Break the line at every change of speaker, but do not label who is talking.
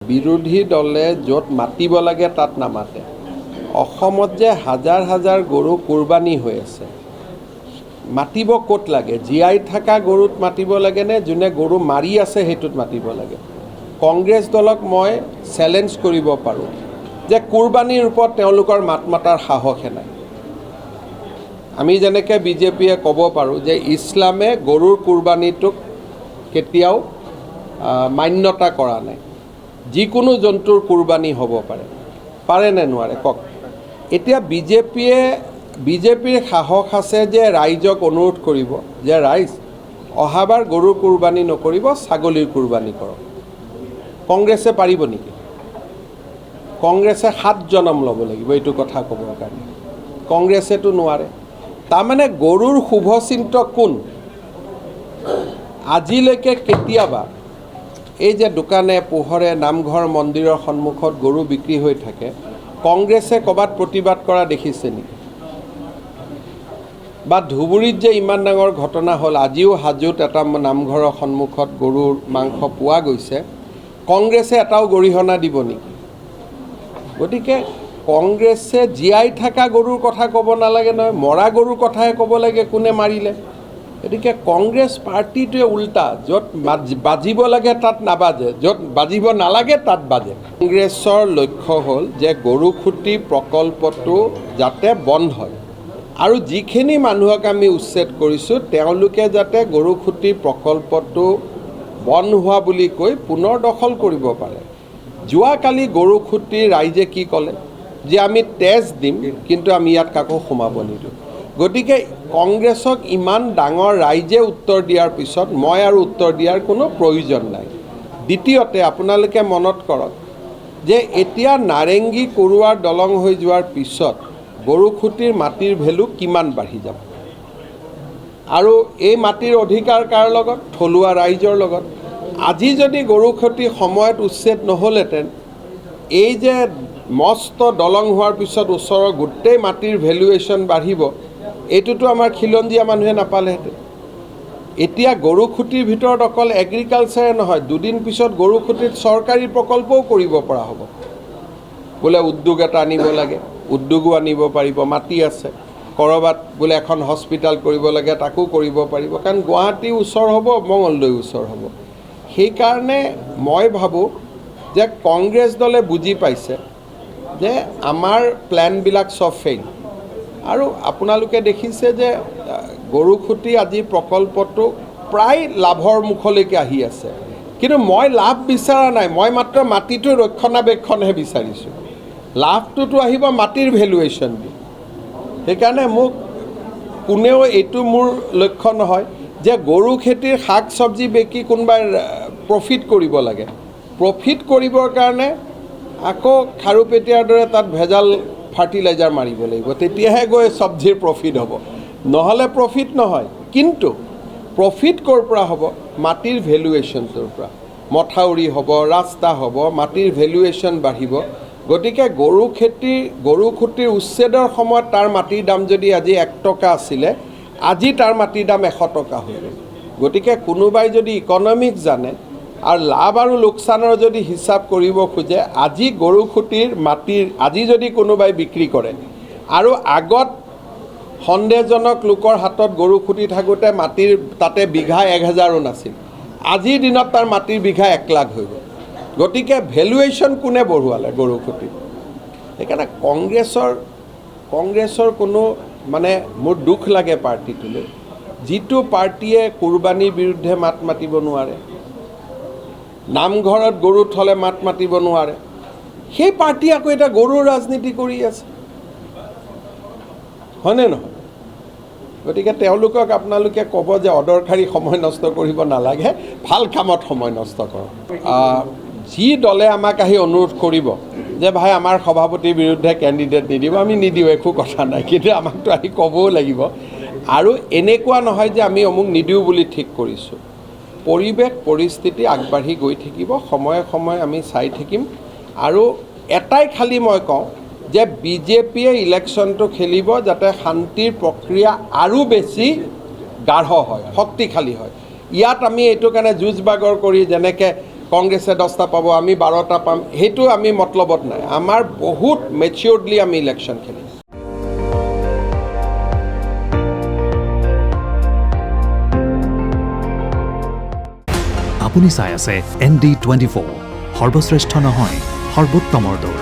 বিৰোধী দলে য'ত মাতিব লাগে তাত নামাতে। অসমত যে হাজাৰ হাজাৰ গৰু কুৰবানী হৈ আছে, মাতিব ক'ত লাগে? জীয়াই থকা গৰুত মাতিব লাগে নে যোনে গৰু মাৰি আছে সেইটোত মাতিব লাগে? কংগ্ৰেছ দলক মই চেলেঞ্জ কৰিব পাৰোঁ যে কুৰবানীৰ ওপৰত তেওঁলোকৰ মাত মাতাৰ সাহসে নাই। আমি যেনেকৈ বিজেপিয়ে ক'ব পাৰোঁ যে ইছলামে গৰুৰ কুৰবানীটোক কেতিয়াও মান্যতা কৰা নাই, যিকোনো জন্তুৰ কুৰবানী হ'ব পাৰে নে নোৱাৰে কওক? এতিয়া বিজেপিৰ সাহস আছে যে ৰাইজক অনুৰোধ কৰিব যে ৰাইজ অহাবাৰ গৰুৰ কুৰবানী নকৰিব, ছাগলীৰ কুৰবানী কৰক। কংগ্ৰেছে পাৰিব নেকি? কংগ্ৰেছে 7 জনম ল'ব লাগিব এইটো কথা ক'বৰ কাৰণে। কংগ্ৰেছেতো নোৱাৰে। তাৰমানে গৰুৰ শুভচিন্তক কোন? আজিলৈকে কেতিয়াবা এই যে দোকানে পোহৰে নামঘৰ মন্দিৰৰ সন্মুখত গৰু বিক্ৰী হৈ থাকে, কংগ্ৰেছে ক'ৰবাত প্ৰতিবাদ কৰা দেখিছে নেকি? বা ধুবুৰীত যে ইমান ডাঙৰ ঘটনা হ'ল, আজিও হাজোত এটা নামঘৰৰ সন্মুখত গৰুৰ মাংস পোৱা গৈছে, কংগ্ৰেছে এটাও গৰিহণা দিব নেকি? গতিকে কংগ্ৰেছে জীয়াই থকা গৰুৰ কথা ক'ব নালাগে নহয়, মৰা গৰুৰ কথাহে ক'ব লাগে কোনে মাৰিলে। গতিকে কংগ্ৰেছ পাৰ্টিটোৱে উল্টা, য'ত বাজিব লাগে তাত নাবাজে, য'ত বাজিব নালাগে তাত বাজে। কংগ্ৰেছৰ লক্ষ্য হ'ল যে গৰুখুটি প্ৰকল্পটো যাতে বন্ধ হয়, আৰু যিখিনি মানুহক আমি উচ্ছেদ কৰিছোঁ তেওঁলোকে যাতে গৰুখুটি প্ৰকল্পটো বন্ধ হোৱা বুলি কৈ পুনৰ দখল কৰিব পাৰে। যোৱাকালি গৰুখুটিৰ ৰাইজে কি ক'লে যে আমি তেজ দিম, কিন্তু আমি ইয়াত কাকো সোমাব নিদিওঁ। গতিকে কংগ্ৰেছক ইমান ডাঙৰ ৰাইজে উত্তৰ দিয়াৰ পিছত মই আৰু উত্তৰ দিয়াৰ কোনো প্ৰয়োজন নাই। দ্বিতীয়তে আপোনালোকে মনত কৰক যে এতিয়া নাৰেংগী কৰোৱাৰ দলং হৈ যোৱাৰ পিছত গৰুখুটিৰ মাটিৰ ভেলু কিমান বাঢ়ি যাব, আৰু এই মাটিৰ অধিকাৰ কাৰ লগত? থলুৱা ৰাইজৰ লগত। আজি যদি গৰুখুটি সময়ত উচ্ছেদ নহ'লহেঁতেন, এই যে মস্ত দলং হোৱাৰ পিছত ওচৰৰ গোটেই মাটিৰ ভেলুৱেশ্যন বাঢ়িব, এইটোতো আমাৰ খিলঞ্জীয়া মানুহে নাপালেহেঁতেন। এতিয়া গৰুখুটিৰ ভিতৰত অকল এগ্ৰিকালচাৰে নহয়, দুদিন পিছত গৰুখুটিত চৰকাৰী প্ৰকল্পও কৰিব পৰা হ'ব। বোলে উদ্যোগ এটা আনিব লাগে, উদ্যোগো আনিব পাৰিব, মাটি আছে। ক'ৰবাত বোলে এখন হস্পিটেল কৰিব লাগে, তাকো কৰিব পাৰিব, কাৰণ গুৱাহাটী ওচৰ হ'ব, মঙলদৈ ওচৰ হ'ব। সেইকাৰণে মই ভাবোঁ যে কংগ্ৰেছ দলে বুজি পাইছে যে আমাৰ প্লেনবিলাক চব ফেইল। আৰু আপোনালোকে দেখিছে যে গৰুখুটি আজি প্ৰকল্পটো প্ৰায় লাভৰ মুখলৈকে আহি আছে, কিন্তু মই লাভ বিচৰা নাই, মই মাত্ৰ মাটিটো ৰক্ষণাবেক্ষণহে বিচাৰিছোঁ। লাভটোতো আহিব মাটিৰ ভেলুৱেশ্যন দি। সেইকাৰণে মোক কোনেও এইটো মোৰ লক্ষ্য নহয় যে গৰু খেতিৰ শাক চব্জি বিকি কোনোবাই প্ৰফিট কৰিব লাগে। প্ৰফিট কৰিবৰ কাৰণে আকৌ খাৰুপেটীয়াৰ দৰে তাত ভেজাল ফাৰ্টিলাইজাৰ মাৰিব লাগিব, তেতিয়াহে গৈ চব্জিৰ প্ৰফিট হ'ব, নহ'লে প্ৰফিট নহয়। কিন্তু প্ৰফিট ক'ৰ পৰা হ'ব? মাটিৰ ভেলুৱেশ্যনটোৰ পৰা। মথাউৰি হ'ব, ৰাস্তা হ'ব, মাটিৰ ভেলুৱেশ্যন বাঢ়িব। গতিকে গৰুখুটিৰ উচ্ছেদৰ সময়ত তাৰ মাটিৰ দাম যদি আজি 1 টকা আছিলে, আজি তাৰ মাটিৰ দাম 100 টকা হৈ গ'ল। গতিকে কোনোবাই যদি ইকনমিক্স জানে আৰু লাভ আৰু লোকচানৰ যদি হিচাপ কৰিব খোজে, আজি গৰুখুটিৰ মাটিৰ আজি যদি কোনোবাই বিক্ৰী কৰে, আৰু আগত সন্দেহজনক লোকৰ হাতত গৰুখুটি থাকোঁতে মাটিৰ তাতে বিঘা 1000ও নাছিল, আজিৰ দিনত তাৰ মাটিৰ বিঘা 1 লাখ হৈ গ'ল। গতিকে ভেলুৱেশ্যন কোনে বঢ়োৱালে? গৰুখুটি। সেইকাৰণে কংগ্ৰেছৰ কোনো মানে মোৰ দুখ লাগে পাৰ্টিটোলৈ, যিটো পাৰ্টিয়ে কুৰবানীৰ বিৰুদ্ধে মাত মাতিব নোৱাৰে, নামঘৰত গৰু থ'লে মাত মাতিব নোৱাৰে, সেই পাৰ্টি আকৌ এটা গৰুৰ ৰাজনীতি কৰি আছে, হয়নে নহয়? গতিকে তেওঁলোকক আপোনালোকে ক'ব যে অদৰকাৰী সময় নষ্ট কৰিব নালাগে, ভাল কামত সময় নষ্ট কৰক। যি দলে আমাক আহি অনুৰোধ কৰিব যে ভাই আমাৰ সভাপতিৰ বিৰুদ্ধে কেণ্ডিডেট নিদিব, আমি নিদিওঁ, একো কথা নাই, কিন্তু আমাকতো আহি ক'বও লাগিব। আৰু এনেকুৱা নহয় যে আমি অমুক নিদিওঁ বুলি ঠিক কৰিছোঁ। পৰিৱেশ পৰিস্থিতি আগবাঢ়ি গৈ থাকিব, সময়ে সময়ে আমি চাই থাকিম। আৰু এটাই খালি মই কওঁ যে বিজেপিয়ে ইলেকশ্যনটো খেলিব যাতে শান্তিৰ প্ৰক্ৰিয়া আৰু বেছি গাঢ় হয়, শক্তিশালী হয়। ইয়াত আমি এইটো কাৰণে যুঁজ বাগৰ কৰি যেনেকৈ কংগ্ৰেছে 10টা পাব, আমি 12টা পাম, সেইটো আমি মতলবত নাই। আমাৰ বহুত মেচিয়ৰ্ডলি আমি ইলেকশ্যন খেলিম।
আপুনি চাই আছে ND24, সৰ্বশ্ৰেষ্ঠ নহয়, সৰ্বোত্তমৰ দৌৰ।